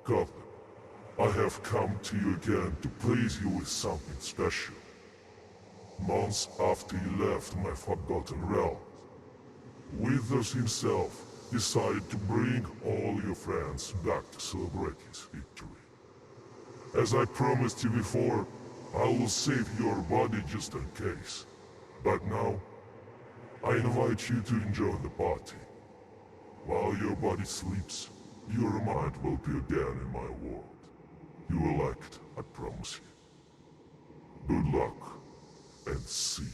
Governor, I have come to you again to please you with something special. Months after you left my forgotten realm, Withers himself decided to bring all your friends back to celebrate his victory. As I promised you before, I will save your body just in case. But now, I invite you to enjoy the party. While your body sleeps, your mind will be again in my world. You will like it, I promise you. Good luck, and see you.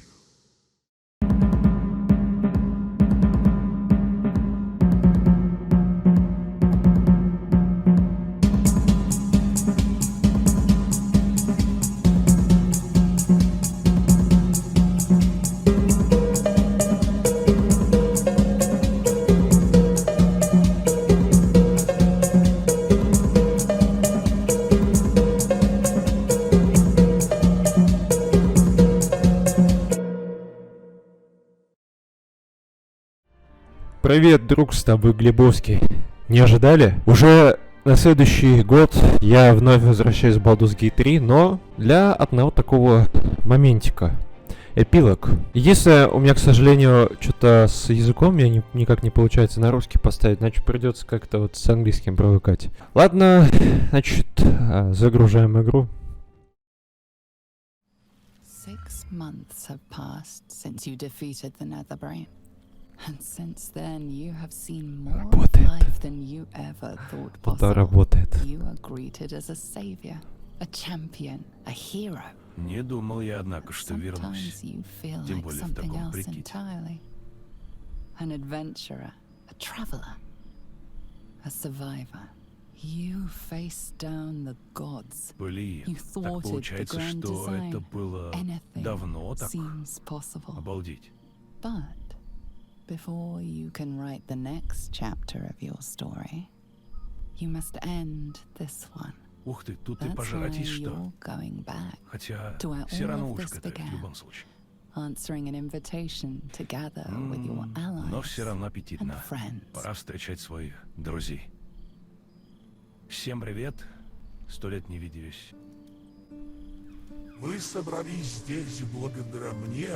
Привет, друг, с тобой Глебовский. Не ожидали? Уже на следующий год я вновь возвращаюсь в Baldur's Gate 3, но для одного такого моментика. Эпилог. Единственное, у меня, к сожалению, что-то с языком мне никак не получается на русский поставить, значит придется как-то вот с английским привыкать. Ладно, значит, загружаем игру. 6 months have passed since you defeated the Netherbrain. And since then, you have seen more of life than you ever thought possible. You are greeted as a savior, a champion, a hero. Не думал я, однако, что вернусь. Sometimes you feel Тем like более в something таком else прикиде. entirely. An adventurer, a traveler, a survivor. You faced down the gods. Блин, You так thwarted the получается, grand что это design. было Anything давно так. seems possible. Обалдеть. But before you can write the next chapter of your story, you must end this one. Ух ты, тут и That's пожрать why есть что. you're going back, Хотя to where все all равно of уж this гадать в began. любом случае. answering an invitation to gather with your allies Но все равно and аппетитно. friends. Пора встречать своих друзей. Всем привет. 100 лет не виделись. Вы собрались здесь благодаря мне,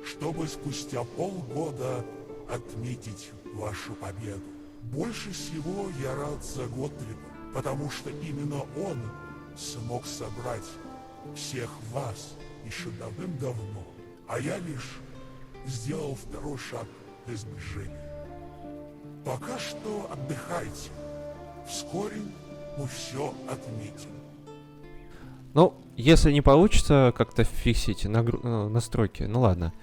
чтобы спустя полгода отметить вашу победу. Больше всего я рад за Готлиба, потому что именно он смог собрать всех вас еще давным-давно, а я лишь сделал второй шаг к сближению. Пока что отдыхайте. Вскоре мы все отметим. Ну, если не получится как-то фиксить настройки, ну ладно.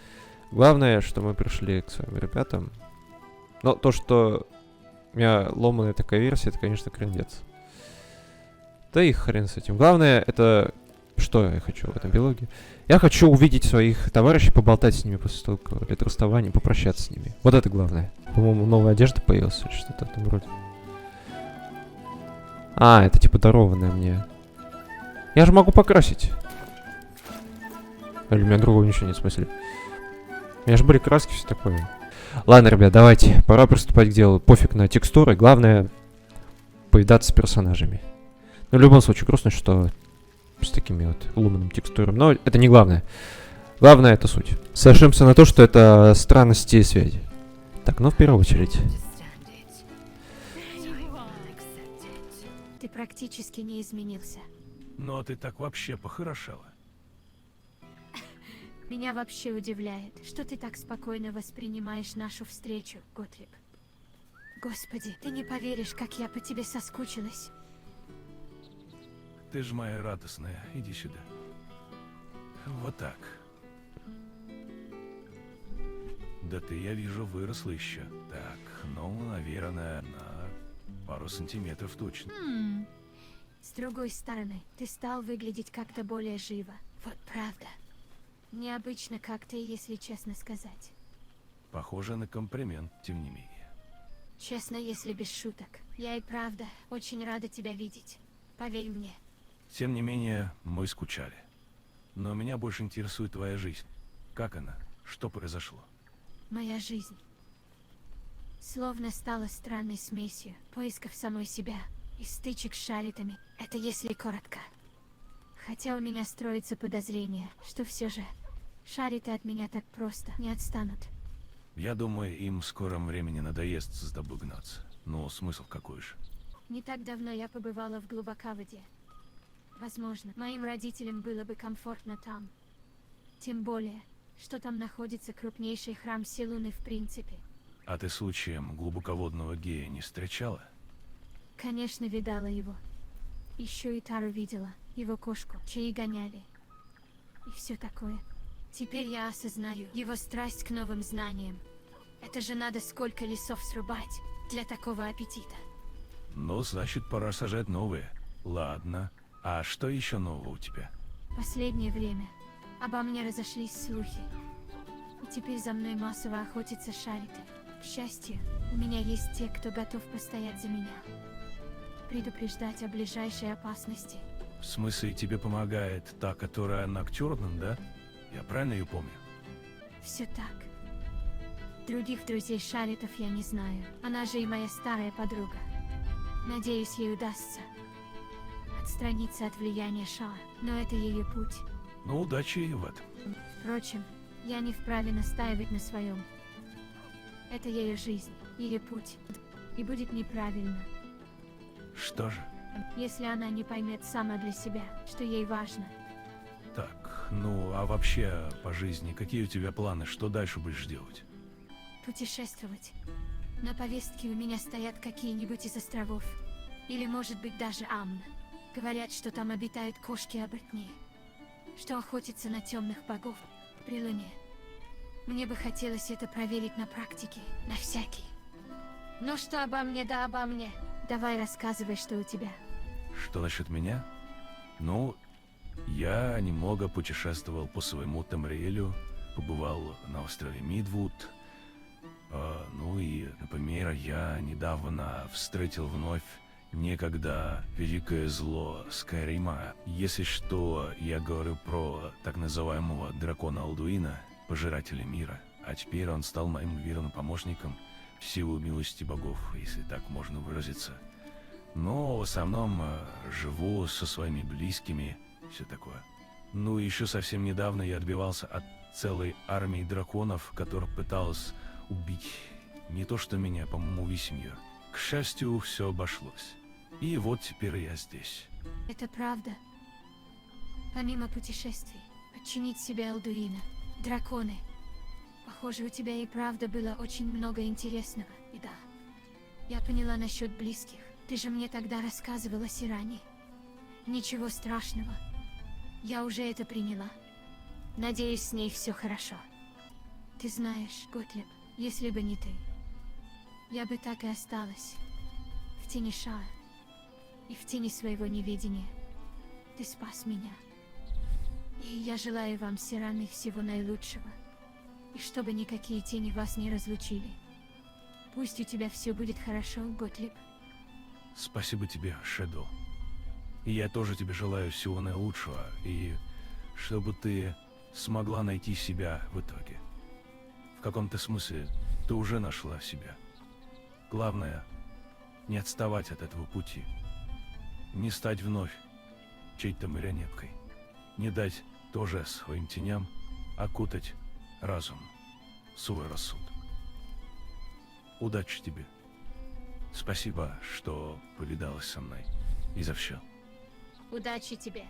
Главное, что мы пришли к своим ребятам. Но то, что у меня ломаная такая версия, это, конечно, крендец. Да и хрен с этим. Главное, это... Что я хочу в этом эпилоге? Я хочу увидеть своих товарищей, поболтать с ними после стольких лет расставания, попрощаться с ними. Вот это главное. По-моему, новая одежда появилась или что-то в этом роде. А, это типа дарованное мне. Я же могу покрасить. Или у меня другого ничего нет в смысле. У меня же были краски, все такое. Ладно, ребят, давайте. Пора приступать к делу. Пофиг на текстуры. Главное, повидаться с персонажами. Но в любом случае, грустно, что с такими вот ломаными текстурами. Но это не главное. Главное, это суть. Сошлемся на то, что это странности связи. Так, ну в первую очередь. Ты практически не изменился. Но ты так вообще похорошела. Меня вообще удивляет, что ты так спокойно воспринимаешь нашу встречу, Готлиб. Господи, ты не поверишь, как я по тебе соскучилась. Ты же моя радостная. Иди сюда. Вот так. Да ты, я вижу, выросла еще. Так, ну, наверное, на пару сантиметров точно. С другой стороны, ты стал выглядеть как-то более живо. Вот правда. Необычно как-то, если честно сказать. Похоже на комплимент, тем не менее. Честно, если без шуток. Я и правда очень рада тебя видеть. Поверь мне. Тем не менее, мы скучали. Но меня больше интересует твоя жизнь. Как она? Что произошло? Моя жизнь словно стала странной смесью поисков самой себя и стычек с шаритами. Это если коротко. Хотя у меня строится подозрение, что все же шариты от меня так просто не отстанут. Я думаю, им в скором времени надоест за тобой гнаться. Но смысл какой же? Не так давно я побывала в глубоководье. Возможно, моим родителям было бы комфортно там. Тем более, что там находится крупнейший храм Селуны в принципе. А ты случаем глубоководного гея не встречала? Конечно, видала его. Еще и Тару видела, его кошку, чьи гоняли. И все такое. Теперь я осознаю его страсть к новым знаниям. Это же надо сколько лесов срубать для такого аппетита. Ну, значит, пора сажать новые. Ладно. А что еще нового у тебя? Последнее время обо мне разошлись слухи. И теперь за мной массово охотятся шариты. К счастью, у меня есть те, кто готов постоять за меня. Предупреждать о ближайшей опасности. В смысле, тебе помогает та, которая Ноктюрнан, да? Я правильно ее помню? Все так. Других друзей шаритов я не знаю. Она же и моя старая подруга. Надеюсь, ей удастся отстраниться от влияния Шаа, но это ее путь. Ну, удачи ей в этом. Впрочем, я не вправе настаивать на своем. Это ее жизнь, ее путь. И будет неправильно, Что же? если она не поймет сама для себя, что ей важно. Так, ну, а вообще по жизни какие у тебя планы? Что дальше будешь делать? Путешествовать. На повестке у меня стоят какие-нибудь из островов. Или, может быть, даже Амн. Говорят, что там обитают кошки-оборотни, что охотятся на темных богов при луне. Мне бы хотелось это проверить на практике, на всякий. Ну что обо мне, да обо мне. Давай рассказывай, что у тебя. Что насчет меня? Ну, я немного путешествовал по своему Тамриэлю, побывал на острове Мидвуд. Ну и, например, я недавно встретил вновь некогда великое зло Скайрима. Если что, я говорю про так называемого дракона Алдуина, пожирателя мира. А теперь он стал моим верным помощником в силу милости богов, если так можно выразиться. Но в основном живу со своими близкими, все такое. Ну и еще совсем недавно я отбивался от целой армии драконов, которая пыталась убить не то что меня, по-моему, весь мир. К счастью, все обошлось. И вот теперь я здесь. Это правда. Помимо путешествий, подчинить себе Алдуина, драконы. Похоже, у тебя и правда было очень много интересного. И да, я поняла насчет близких. Ты же мне тогда рассказывала о Сиране. Ничего страшного. Я уже это приняла. Надеюсь, с ней все хорошо. Ты знаешь, Готлиб, если бы не ты, я бы так и осталась. В тени Шаа. И в тени своего неведения. Ты спас меня. И я желаю вам, Сираны, всего наилучшего. И чтобы никакие тени вас не разлучили. Пусть у тебя все будет хорошо, Готлиб. Спасибо тебе, Шэдоу. И я тоже тебе желаю всего наилучшего, и чтобы ты смогла найти себя в итоге. В каком-то смысле ты уже нашла себя. Главное, не отставать от этого пути. Не стать вновь чьей-то марионеткой. Не дать тоже своим теням окутать разум, свой рассудок. Удачи тебе. Спасибо, что повидалась со мной. И за все. Удачи тебе.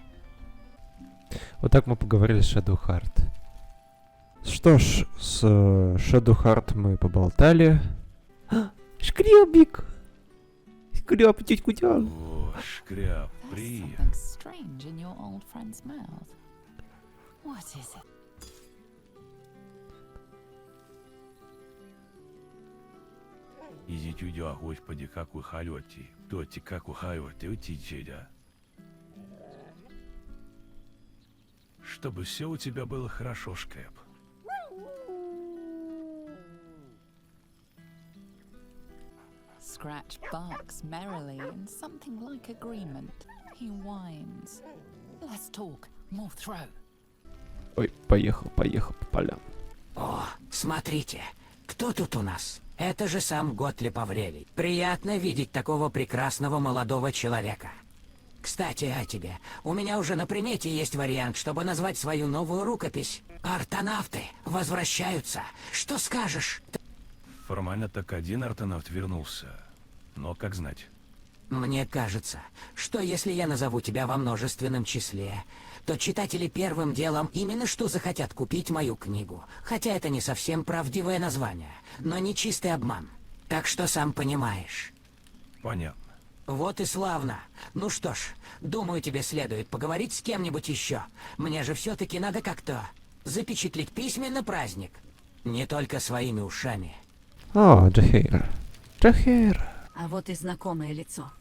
Вот так мы поговорили с Shadowheart. Что ж, с Shadowheart мы поболтали. Шкребик! Шкреб, тетя Кутян. О, Шкряб, There's привет. something strange in your old friend's mouth. What is it? Иди тюдя, господи, как вы хайоти. Тоти, как вы хайоти, утичедя. Чтобы все у тебя было хорошо, Шкряб. Scratch barks merrily in something like agreement. He whines. Let's talk. More throw. Ой, поехал по полям. О, смотрите, кто тут у нас? Это же сам Готлиб Аврелий. Приятно видеть такого прекрасного молодого человека. Кстати, о тебе. У меня уже на примете есть вариант, чтобы назвать свою новую рукопись. Артонавты возвращаются. Что скажешь? Формально так один артонавт вернулся. Но как знать. Мне кажется, что если я назову тебя во множественном числе, то читатели первым делом именно что захотят купить мою книгу. Хотя это не совсем правдивое название, но не чистый обман. Так что сам понимаешь. Понятно. Вот и славно. Ну что ж, думаю, тебе следует поговорить с кем-нибудь еще. Мне же все-таки надо как-то запечатлеть письменный праздник. Не только своими ушами. О, Джахейр. Джахейр. А вот и знакомое лицо.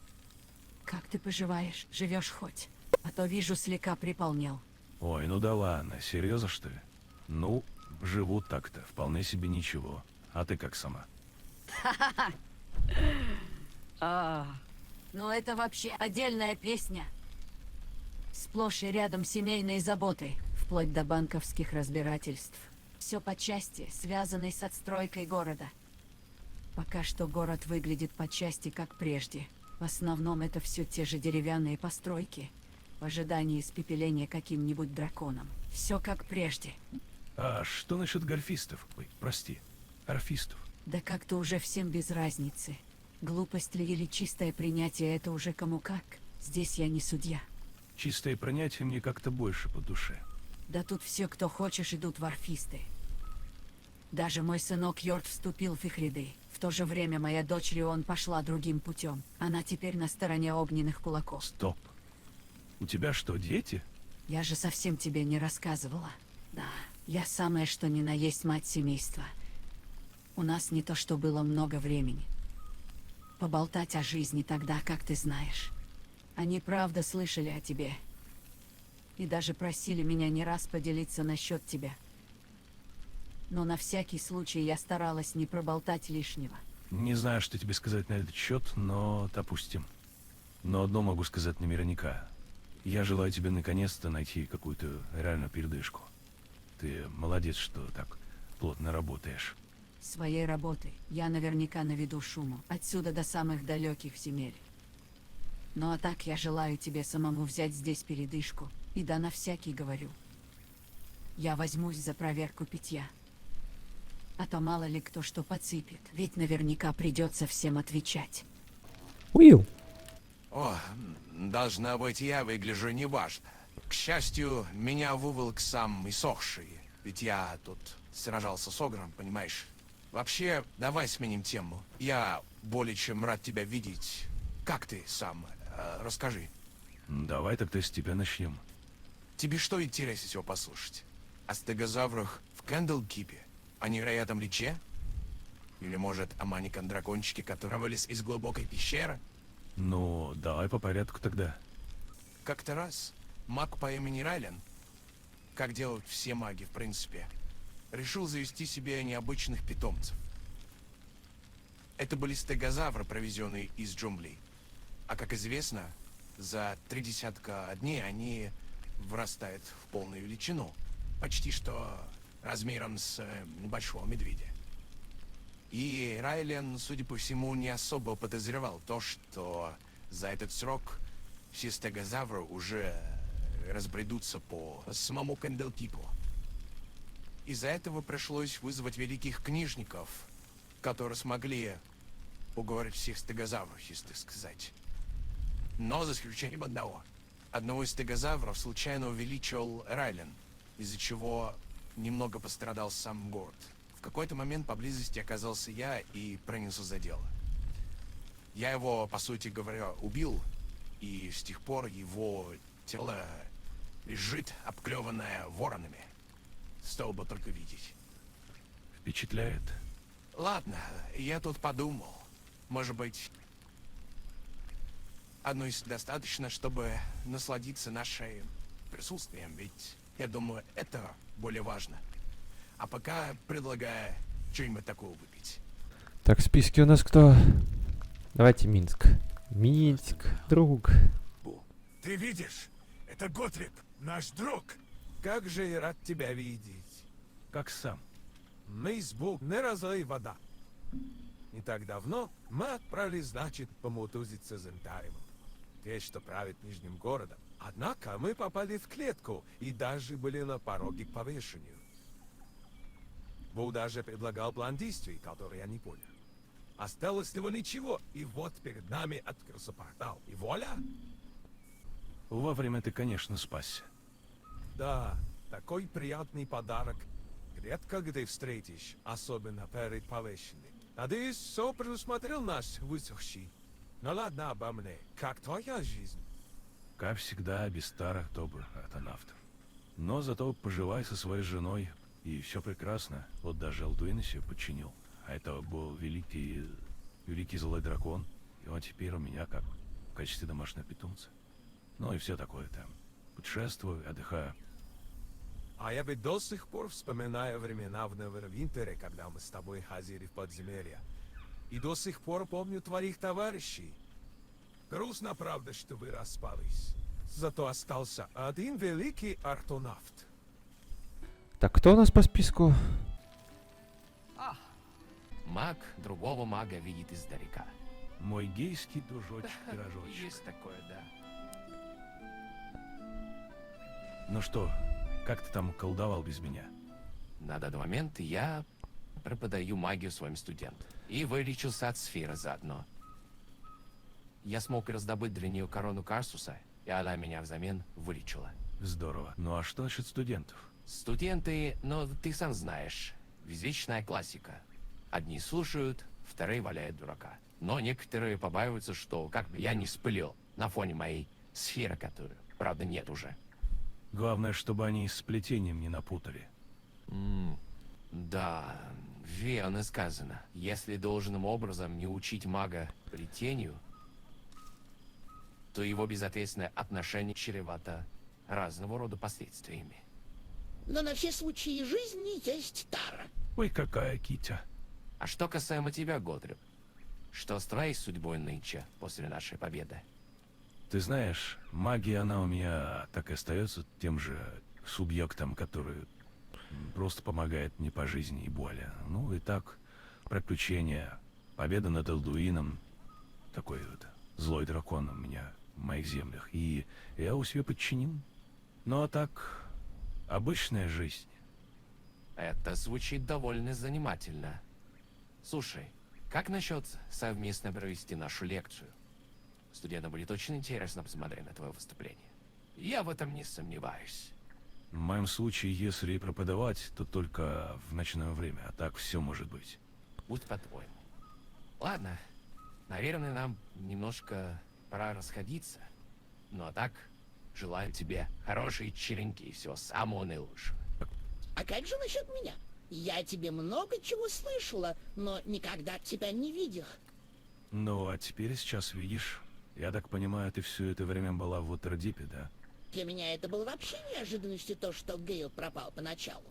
Как ты поживаешь? Живешь хоть? А то вижу, слегка приполнел. Ой, ну да ладно, серьезно что ли? Ну, живу так-то, вполне себе ничего. А ты как сама? Ну это вообще отдельная песня. Сплошь и рядом семейные заботы, вплоть до банковских разбирательств. Все по части, связанной с отстройкой города. Пока что город выглядит по части как прежде. В основном это все те же деревянные постройки, в ожидании испепеления каким-нибудь драконом. Все как прежде. А что насчет гольфистов? Ой, прости, орфистов? Да как-то уже всем без разницы. Глупость ли или чистое принятие — это уже кому как. Здесь я не судья. Чистое принятие мне как-то больше по душе. Да тут все, кто хочешь, идут в орфисты. Даже мой сынок Йорд вступил в их ряды. В то же время моя дочь Рион пошла другим путем. Она теперь на стороне огненных кулаков. Стоп. У тебя что, дети? Я же совсем тебе не рассказывала. Да, я самая что ни на есть мать семейства. У нас не то что было много времени. Поболтать о жизни тогда, как ты знаешь. Они правда слышали о тебе. И даже просили меня не раз поделиться насчет тебя. Но на всякий случай я старалась не проболтать лишнего. Не знаю, что тебе сказать на этот счет, но допустим. Но одно могу сказать наверняка. Я желаю тебе наконец-то найти какую-то реальную передышку. Ты молодец, что так плотно работаешь. Своей работой я наверняка наведу шуму отсюда до самых далеких земель. Ну а так я желаю тебе самому взять здесь передышку. И да на всякий говорю. Я возьмусь за проверку питья. А то мало ли кто что подсыпет. Ведь наверняка придется всем отвечать. Уил. О, должна быть, я выгляжу неважно. К счастью, меня выволок сам иссохший. Ведь я тут сражался с Огром, понимаешь? Вообще, давай сменим тему. Я более чем рад тебя видеть. Как ты сам? Расскажи. Давай тогда с тебя начнем. Тебе что интереснее всего послушать? О стегозаврах в Кэндлкипе? О невероятном личе? Или, может, о маленьком дракончике, который вылез из глубокой пещеры? Ну, давай по порядку тогда. Как-то раз маг по имени Райлен, как делают все маги в принципе, решил завести себе необычных питомцев. Это были стегозавры, провезенные из джунглей. А как известно, за 30 дней они вырастают в полную величину. Почти что размером с небольшого медведя. И Райлен, судя по всему, не особо подозревал то, что за этот срок все стегозавры уже разбредутся по самому Кэндлкипу. Из-за этого пришлось вызвать великих книжников, которые смогли уговорить всех стегозавров, если так сказать. Но за исключением одного. Одного из стегозавров случайно увеличил Райлен, из-за чего немного пострадал сам город. В какой-то момент поблизости оказался я и принялся за дело. Я его, по сути говоря, убил, и с тех пор его тело лежит, обклеванное воронами. Стоило бы только видеть. Впечатляет. Ладно, я тут подумал. Может быть, одно из достаточно, чтобы насладиться нашим присутствием, ведь, я думаю, это более важно. А пока предлагаю что-нибудь такого выпить. Так, в списке у нас кто? Давайте Минск. Минск, друг. Ты видишь? Это Готриб, наш друг. Как же я рад тебя видеть. Как сам. Мисс Бук, не разлей вода. Не так давно мы отправились, значит, помутузиться с Энтаримом. Те, что правит Нижним городом. Однако мы попали в клетку и даже были на пороге к повешению. Ву даже предлагал план действий, который я не понял. Осталось всего ничего, и вот перед нами открылся портал. И вуаля! Вовремя ты, конечно, спасся. Да, такой приятный подарок. Редко где встретишь, особенно перед повешением. Надеюсь, все предусмотрел наш высохший. Ну ладно обо мне. Как твоя жизнь? Как всегда, без старых добрых артонавтов. Но зато поживай со своей женой, и все прекрасно. Вот даже Алдуин себе подчинил. А это был великий злой дракон. И он теперь у меня как в качестве домашнего питомца. Ну и все такое там. Путешествую, отдыхаю. А я ведь до сих пор вспоминаю времена в Невервинтере, когда мы с тобой ходили в подземелье. И до сих пор помню твоих товарищей. Грустно, правда, что вы распались. Зато остался один великий артонавт. Так, кто у нас по списку? Маг другого мага видит издалека. Мой гейский дружочек-пирожочек. Есть такое, да. Ну что, как ты там колдовал без меня? На данный момент я преподаю магию своим студентам. И вылечился от сферы заодно. Я смог раздобыть для нее корону Карсуса, и она меня взамен вылечила. Здорово. Ну а что насчет студентов? Студенты, ну ты сам знаешь, вечная классика. Одни слушают, вторые валяют дурака. Но некоторые побаиваются, что как бы я не спылил на фоне моей сферы, которую, правда, нет уже. Главное, чтобы они с плетением не напутали. Да, верно сказано. Если должным образом не учить мага плетению, то его безответственное отношение чревато разного рода последствиями. Но на все случаи жизни есть тара. Ой, какая Китя. А что касаемо тебя, Готриб, что с твоей судьбой нынче после нашей победы? Ты знаешь, магия, она у меня так и остается тем же субъектом, который просто помогает мне по жизни и боли. Ну и так, приключения, победа над Алдуином, такой вот злой дракон у меня в моих землях, и я его себе подчинил. Ну а так, обычная жизнь. Это звучит довольно занимательно. Слушай, как насчет совместно провести нашу лекцию? Студентам будет очень интересно посмотреть на твое выступление. Я в этом не сомневаюсь. В моем случае, если и преподавать, то только в ночное время, а так все может быть. Будь по-твоему. Ладно, наверное, нам немножко пора расходиться. Ну а так, желаю тебе хорошей вечеринки и всего самого наилучшего. А как же насчет меня? Я тебе много чего слышала, но никогда тебя не видела. Ну, а теперь сейчас видишь. Я так понимаю, ты все это время была в Уотердипе, да? Для меня это было вообще неожиданностью то, что Гейл пропал поначалу.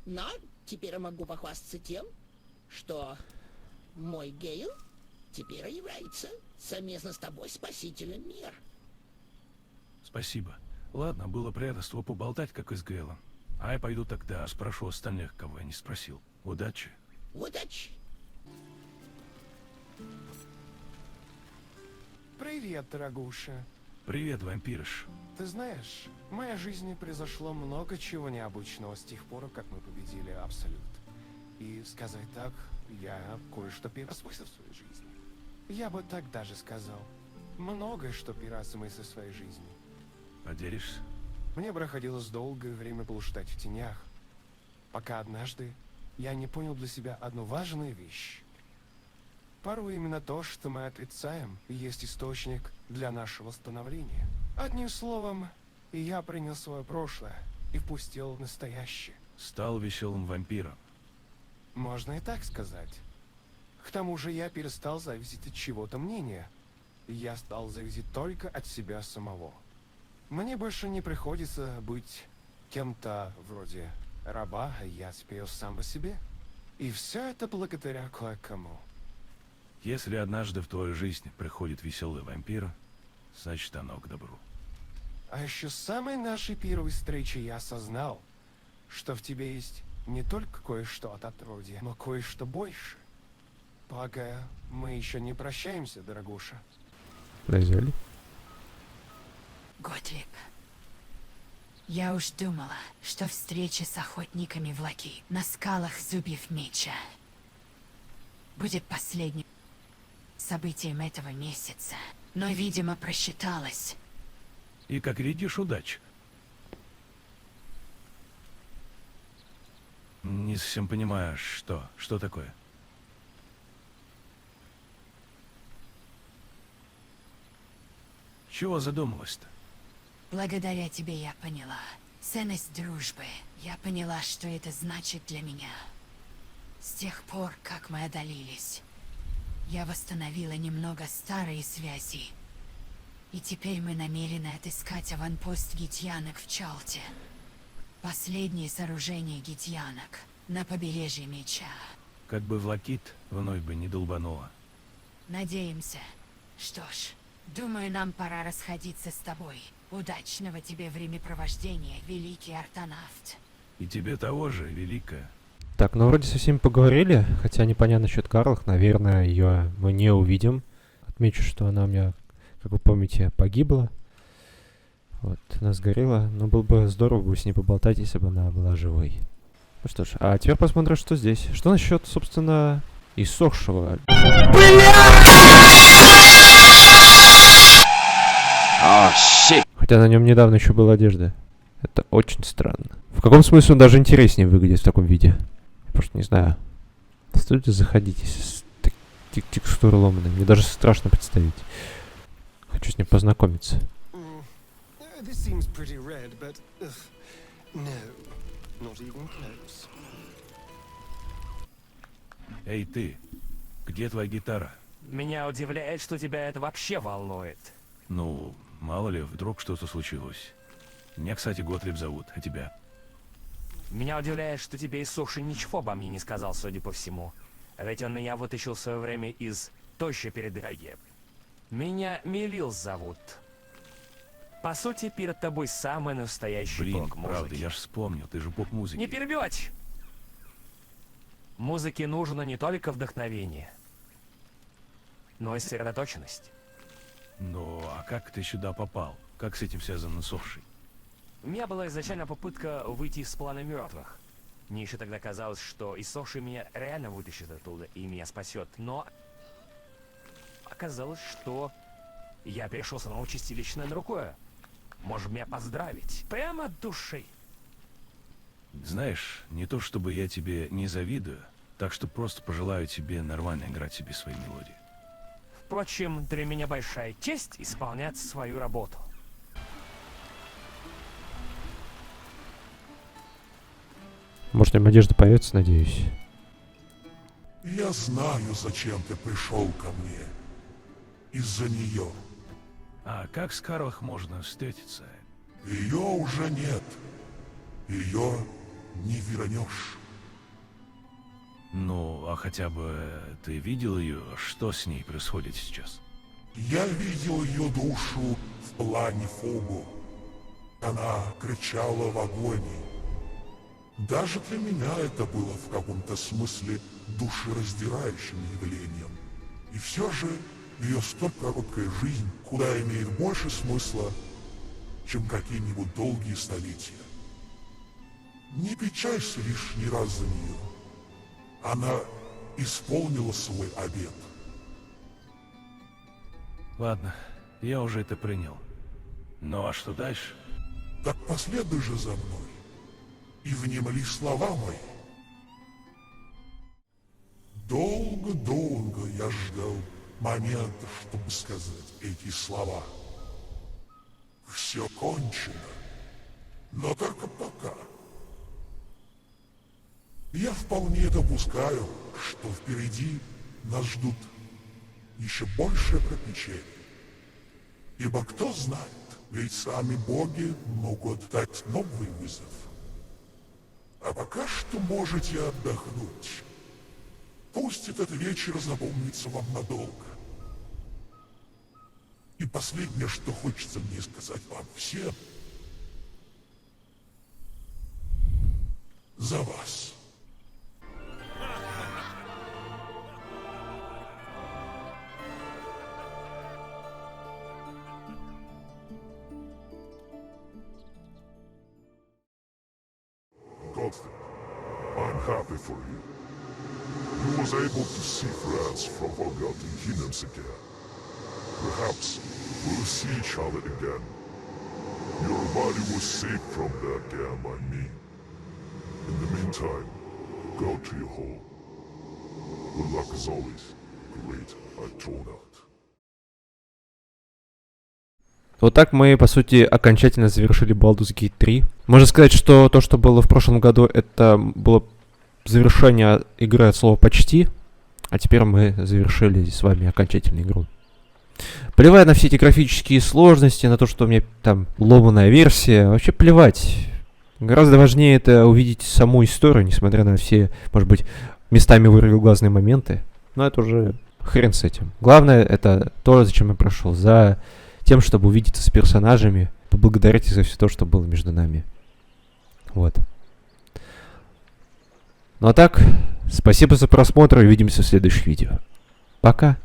Но теперь я могу похвастаться тем, что мой Гейл теперь является совместно с тобой спасителем мира. Спасибо. Ладно, было приятно с тобой поболтать, как и с Гейлом. А я пойду тогда спрошу остальных, кого я не спросил. Удачи. Удачи. Привет, дорогуша. Привет, вампирш. Ты знаешь, в моей жизни произошло много чего необычного с тех пор, как мы победили Абсолют. И сказать так, я кое-что переосмыслил в своей жизни. Я бы так даже сказал. Многое, что переосмыслил в своей жизни. Поделишься? Мне приходилось долгое время блуждать в тенях, пока однажды я не понял для себя одну важную вещь. Порой именно то, что мы отрицаем, есть источник для нашего становления. Одним словом, я принял свое прошлое и впустил настоящее. Стал веселым вампиром. Можно и так сказать. К тому же я перестал зависеть от чего-то мнения. Я стал зависеть только от себя самого. Мне больше не приходится быть кем-то вроде раба, а я теперь сам по себе. И все это благодаря кое-кому. Если однажды в твою жизнь приходит веселый вампир, значит оно к добру. А еще с самой нашей первой встречи я осознал, что в тебе есть не только кое-что от отродья, но кое-что больше. Полагаю, мы еще не прощаемся, дорогуша. Произвели. Готлиб, я уж думала, что встреча с охотниками в Лаки на скалах Зубьев Меча будет последним событием этого месяца, но, видимо, просчиталась. И как видишь, удача. Не совсем понимаю, что такое. Чего задумалась-то? Благодаря тебе я поняла ценность дружбы. Я поняла, что это значит для меня. С тех пор, как мы одолелись, я восстановила немного старые связи. И теперь мы намерены отыскать аванпост гитьянок в Чалте. Последнее сооружение гитьянок на побережье Меча. Как бы в Лакит вновь бы не долбануло. Надеемся. Что ж, думаю, нам пора расходиться с тобой. Удачного тебе времяпровождения, великий артонавт. И тебе того же, великая. Так, ну вроде со всеми поговорили, хотя непонятно насчет Карлах. Наверное, ее мы не увидим. Отмечу, что она у меня, как вы помните, погибла. Вот, она сгорела. Но было бы здорово бы с ней поболтать, если бы она была живой. Ну что ж, а теперь посмотрим, что здесь. Что насчет, собственно, иссохшего? Хотя на нем недавно еще была одежда. Это очень странно. В каком смысле он даже интереснее выглядит в таком виде? Я просто не знаю. Стоит ли заходить, если текстура ломаная? Мне даже страшно представить. Хочу с ним познакомиться. Эй, ты, где твоя гитара? Меня удивляет, что тебя это вообще волнует. Ну, мало ли, вдруг что-то случилось. Меня, кстати, Готлиб зовут, а тебя? Меня удивляет, что тебе иссохший ничего обо мне не сказал, судя по всему. Ведь он меня вытащил в свое время из тощей передряги. Меня Мелил зовут. По сути, перед тобой самый настоящий Блин, бог музыки. правда, я ж вспомнил, ты же бог музыки. Не перебивать! Музыке нужно не только вдохновение, но и сосредоточенность. Ну, а как ты сюда попал? Как с этим связан иссохший? У меня была изначально попытка выйти из плана мертвых. Мне еще тогда казалось, что иссохший меня реально вытащит оттуда и меня спасет, но оказалось, что я перешел с одного чистилища на другое. Можешь меня поздравить. Прямо от души. Знаешь, не то чтобы я тебе не завидую, так что просто пожелаю тебе нормально играть себе свои мелодии. Впрочем, для меня большая честь исполнять свою работу. Может, им одежда появится, надеюсь. Я знаю, зачем ты пришел ко мне. Из-за нее. А как с Карлах можно встретиться? Ее уже нет. Ее не вернешь. Ну, а хотя бы ты видел ее? Что с ней происходит сейчас? Я видел ее душу в плане Фугу. Она кричала в агонии. Даже для меня это было в каком-то смысле душераздирающим явлением. И все же ее столь короткая жизнь куда имеет больше смысла, чем какие-нибудь долгие столетия. Не печалься лишний раз за нее. Она исполнила свой обет. Ладно, я уже это принял. Ну а что дальше? Так последуй же за мной и внемли слова мои. Долго-долго я ждал момента, чтобы сказать эти слова. Все кончено, но только пока. Я вполне допускаю, что впереди нас ждут еще большее приключение. Ибо кто знает, ведь сами боги могут дать новый вызов. А пока что можете отдохнуть. Пусть этот вечер запомнится вам надолго. И последнее, что хочется мне сказать вам всем. За вас. happy for you. You was able to see friends from forgotten kingdoms again. Perhaps we'll see each other again. Your body was saved from that again by me. In the meantime, go to your home. Good luck as always. Great, I told out. Вот так мы, по сути, окончательно завершили Baldur's Gate 3. Можно сказать, что то, что было в прошлом году, это было завершение игры от слова «почти», а теперь мы завершили с вами окончательную игру. Плевать на все эти графические сложности, на то, что у меня там ломаная версия, вообще плевать. Гораздо важнее это увидеть саму историю, несмотря на все, может быть, местами вырвиглазные моменты. Но это уже хрен с этим. Главное, это то, зачем я прошел. За тем, чтобы увидеться с персонажами, поблагодарить их за все то, что было между нами. Вот. Ну а так, спасибо за просмотр и увидимся в следующих видео. Пока.